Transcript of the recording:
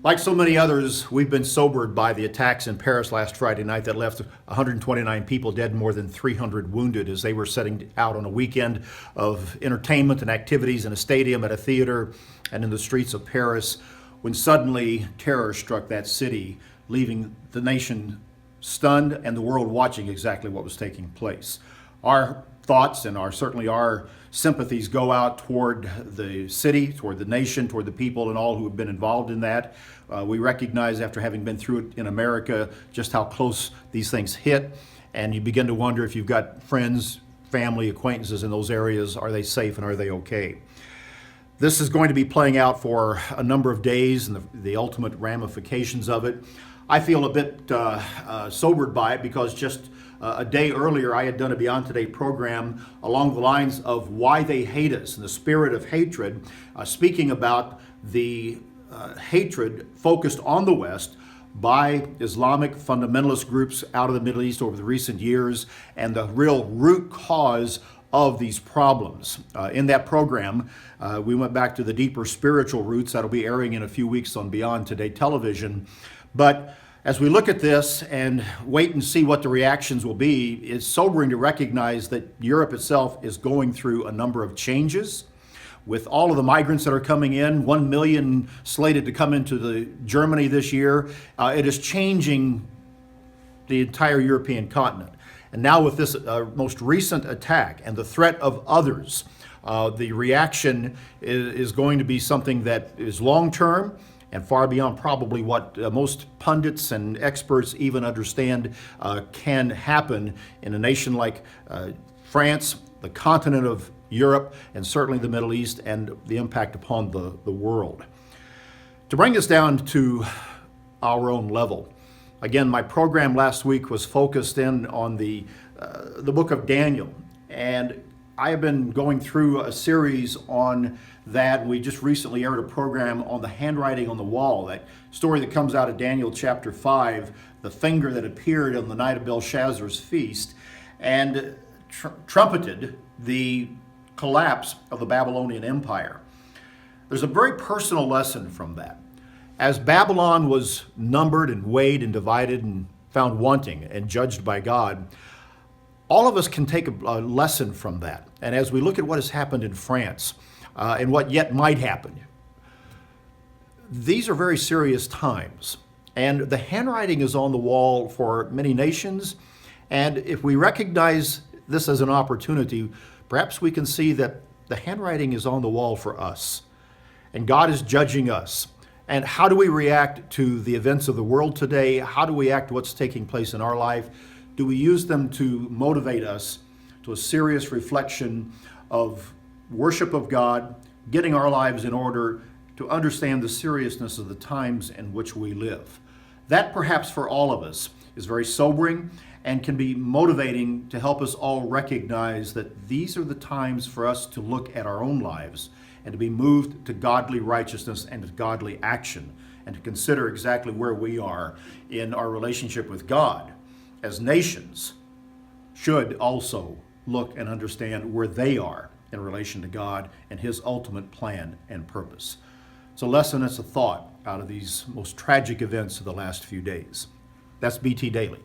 Like so many others, we've been sobered by the attacks in Paris last Friday night that left 129 people dead and more than 300 wounded as they were setting out on a weekend of entertainment and activities in a stadium, at a theater, and in the streets of Paris, when suddenly terror struck that city, leaving the nation stunned and the world watching exactly what was taking place. Our thoughts and certainly our sympathies go out toward the city, toward the nation, toward the people and all who have been involved in that. We recognize, after having been through it in America, just how close these things hit, and you begin to wonder, if you've got friends, family, acquaintances in those areas, are they safe and are they okay? This is going to be playing out for a number of days, and the ultimate ramifications of it. I feel a bit sobered by it, because just a day earlier I had done a Beyond Today program along the lines of why they hate us and the spirit of hatred, speaking about the hatred focused on the West by Islamic fundamentalist groups out of the Middle East over the recent years, and the real root cause of these problems. In that program, we went back to the deeper spiritual roots. That'll be airing in a few weeks on Beyond Today television. But as we look at this and wait and see what the reactions will be, it's sobering to recognize that Europe itself is going through a number of changes. With all of the migrants that are coming in, 1 million slated to come into Germany this year, it is changing the entire European continent. And now with this most recent attack and the threat of others, the reaction is going to be something that is long-term and far beyond probably what most pundits and experts even understand can happen in a nation like France, the continent of Europe, and certainly the Middle East, and the impact upon the world. To bring us down to our own level, again, my program last week was focused in on the book of Daniel, and I have been going through a series on that. We just recently aired a program on the handwriting on the wall, that story that comes out of Daniel chapter 5, the finger that appeared on the night of Belshazzar's feast and trumpeted the collapse of the Babylonian Empire. There's a very personal lesson from that. As Babylon was numbered and weighed and divided and found wanting and judged by God, all of us can take a lesson from that. And as we look at what has happened in France and what yet might happen, these are very serious times. And the handwriting is on the wall for many nations. And if we recognize this as an opportunity, perhaps we can see that the handwriting is on the wall for us. And God is judging us. And how do we react to the events of the world today? How do we act to what's taking place in our life? Do we use them to motivate us to a serious reflection of worship of God, getting our lives in order to understand the seriousness of the times in which we live? That, perhaps for all of us, is very sobering and can be motivating to help us all recognize that these are the times for us to look at our own lives and to be moved to godly righteousness and to godly action, and to consider exactly where we are in our relationship with God. As nations should also look and understand where they are in relation to God and His ultimate plan and purpose. It's a lesson, it's a thought out of these most tragic events of the last few days. That's BT Daily.